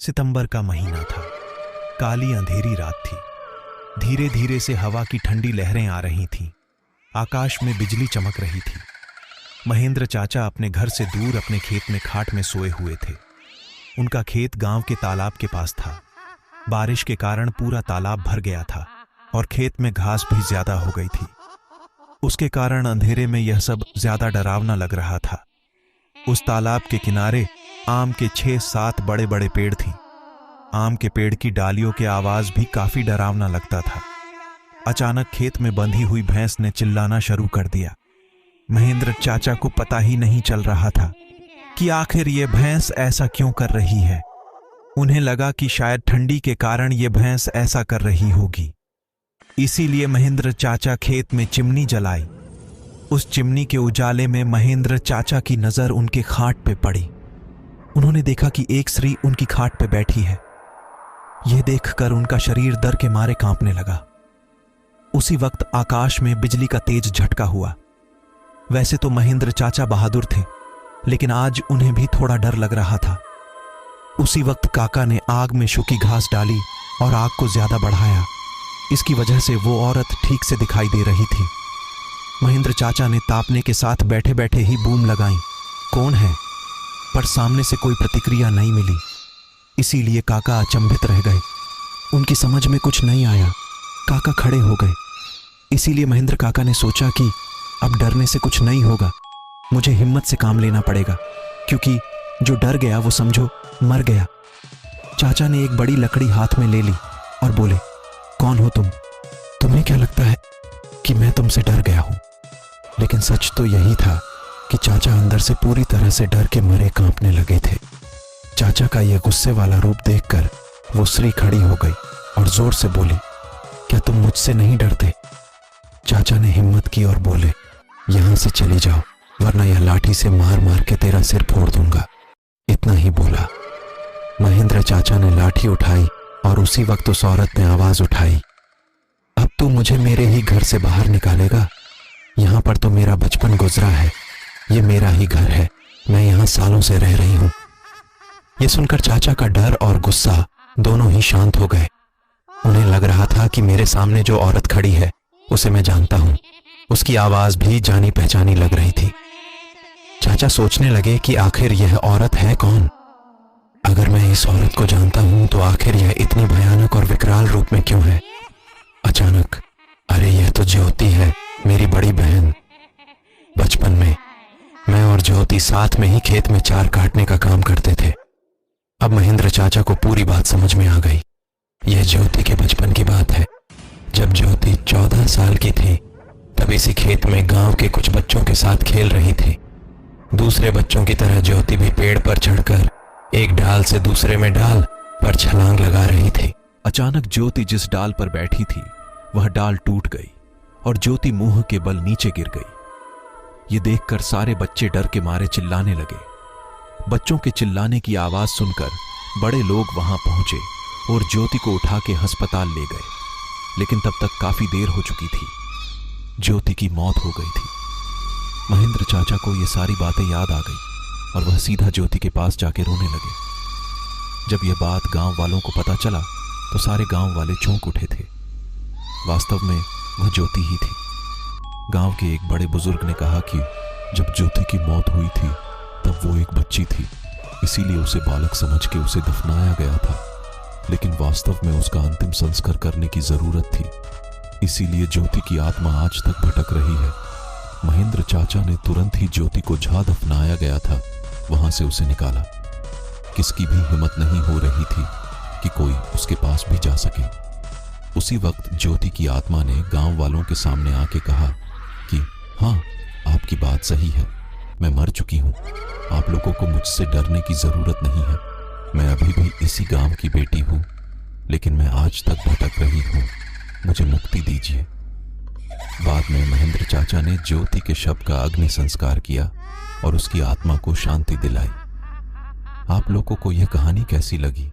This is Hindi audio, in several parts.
सितंबर का महीना था। काली अंधेरी रात थी। धीरे धीरे से हवा की ठंडी लहरें आ रही थीं। आकाश में बिजली चमक रही थी। महेंद्र चाचा अपने घर से दूर अपने खेत में खाट में सोए हुए थे। उनका खेत गांव के तालाब के पास था। बारिश के कारण पूरा तालाब भर गया था और खेत में घास भी ज्यादा हो गई थी। उसके कारण अंधेरे में यह सब ज्यादा डरावना लग रहा था। उस तालाब के किनारे आम के 6-7 बड़े बड़े पेड़ थी। आम के पेड़ की डालियों के आवाज भी काफी डरावना लगता था। अचानक खेत में बंधी हुई भैंस ने चिल्लाना शुरू कर दिया। महेंद्र चाचा को पता ही नहीं चल रहा था कि आखिर ये भैंस ऐसा क्यों कर रही है। उन्हें लगा कि शायद ठंडी के कारण ये भैंस ऐसा कर रही होगी। इसीलिए महेंद्र चाचा खेत में चिमनी जलाई। उस चिमनी के उजाले में महेंद्र चाचा की नजर उनके खाट पे पड़ी। उन्होंने देखा कि एक स्त्री उनकी खाट पे बैठी है। यह देखकर उनका शरीर डर के मारे कांपने लगा। उसी वक्त आकाश में बिजली का तेज झटका हुआ। वैसे तो महेंद्र चाचा बहादुर थे, लेकिन आज उन्हें भी थोड़ा डर लग रहा था। उसी वक्त काका ने आग में सूखी घास डाली और आग को ज्यादा बढ़ाया। इसकी वजह से वो औरत ठीक से दिखाई दे रही थी। महेंद्र चाचा ने तापने के साथ बैठे बैठे ही बूम लगाई, कौन है? पर सामने से कोई प्रतिक्रिया नहीं मिली। इसीलिए काका अचंभित रह गए। उनकी समझ में कुछ नहीं आया। काका खड़े हो गए। इसीलिए महेंद्र काका ने सोचा कि अब डरने से कुछ नहीं होगा, मुझे हिम्मत से काम लेना पड़ेगा, क्योंकि जो डर गया वो समझो मर गया। चाचा ने एक बड़ी लकड़ी हाथ में ले ली और बोले, कौन हो तुम? तुम्हें क्या लगता है कि मैं तुमसे डर गया हूं? लेकिन सच तो यही था कि चाचा अंदर से पूरी तरह से डर के मरे कांपने लगे थे। चाचा का यह गुस्से वाला रूप देखकर वो स्त्री खड़ी हो गई और जोर से बोली, क्या तुम मुझसे नहीं डरते? चाचा ने हिम्मत की और बोले, यहां से चली जाओ, वरना यह लाठी से मार मार के तेरा सिर फोड़ दूंगा। इतना ही बोला। महेंद्र चाचा ने लाठी उठाई और उसी वक्त उस औरत ने आवाज उठाई, अब तू मुझे मेरे ही घर से बाहर निकालेगा? यहां पर तो मेरा बचपन गुजरा है, ये मेरा ही घर है, मैं यहां सालों से रह रही हूं। यह सुनकर चाचा का डर और गुस्सा दोनों ही शांत हो गए। उन्हें लग रहा था कि मेरे सामने जो औरत खड़ी है उसे मैं जानता हूं। उसकी आवाज भी जानी पहचानी लग रही थी। चाचा सोचने लगे कि आखिर यह औरत है कौन? अगर मैं इस औरत को जानता हूं तो आखिर यह इतनी भयानक और विकराल रूप में क्यों है? अचानक, अरे यह तो ज्योति है, मेरी बड़ी बहन। बचपन में मैं और ज्योति साथ में ही खेत में चार काटने का काम करते थे। अब महेंद्र चाचा को पूरी बात समझ में आ गई। यह ज्योति के बचपन की बात है। जब ज्योति 14 साल की थी, तब इसी खेत में गांव के कुछ बच्चों के साथ खेल रही थी। दूसरे बच्चों की तरह ज्योति भी पेड़ पर चढ़कर एक डाल से दूसरे में डाल पर छलांग लगा रही थी। अचानक ज्योति जिस डाल पर बैठी थी वह डाल टूट गई और ज्योति मुंह के बल नीचे गिर गई। ये देखकर सारे बच्चे डर के मारे चिल्लाने लगे। बच्चों के चिल्लाने की आवाज सुनकर बड़े लोग वहां पहुंचे और ज्योति को उठा के अस्पताल ले गए। लेकिन तब तक काफी देर हो चुकी थी। ज्योति की मौत हो गई थी। महेंद्र चाचा को ये सारी बातें याद आ गई और वह सीधा ज्योति के पास जाके रोने लगे। जब यह बात गांव वालों को पता चला तो सारे गांव वाले चौंक उठे थे। वास्तव में वह ज्योति ही थी। गांव के एक बड़े बुजुर्ग ने कहा कि जब ज्योति की मौत हुई थी तब वो एक बच्ची थी, इसीलिए उसे बालक समझ के उसे दफनाया गया था। लेकिन वास्तव में उसका अंतिम संस्कार करने की जरूरत थी, इसीलिए ज्योति की आत्मा आज तक भटक रही है। महेंद्र चाचा ने तुरंत ही ज्योति को जहां दफनाया गया था वहां से उसे निकाला। किसकी भी हिम्मत नहीं हो रही थी कि कोई उसके पास भी जा सके। उसी वक्त ज्योति की आत्मा ने गांव वालों के सामने आके कहा कि हाँ, आपकी बात सही है, मैं मर चुकी हूं। आप लोगों को मुझसे डरने की जरूरत नहीं है। मैं अभी भी इसी गांव की बेटी हूं, लेकिन मैं आज तक भटक रही हूं, मुझे मुक्ति दीजिए। बाद में महेंद्र चाचा ने ज्योति के शव का अग्नि संस्कार किया और उसकी आत्मा को शांति दिलाई। आप लोगों को यह कहानी कैसी लगी?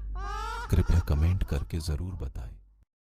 कृपया कमेंट करके जरूर बताएं।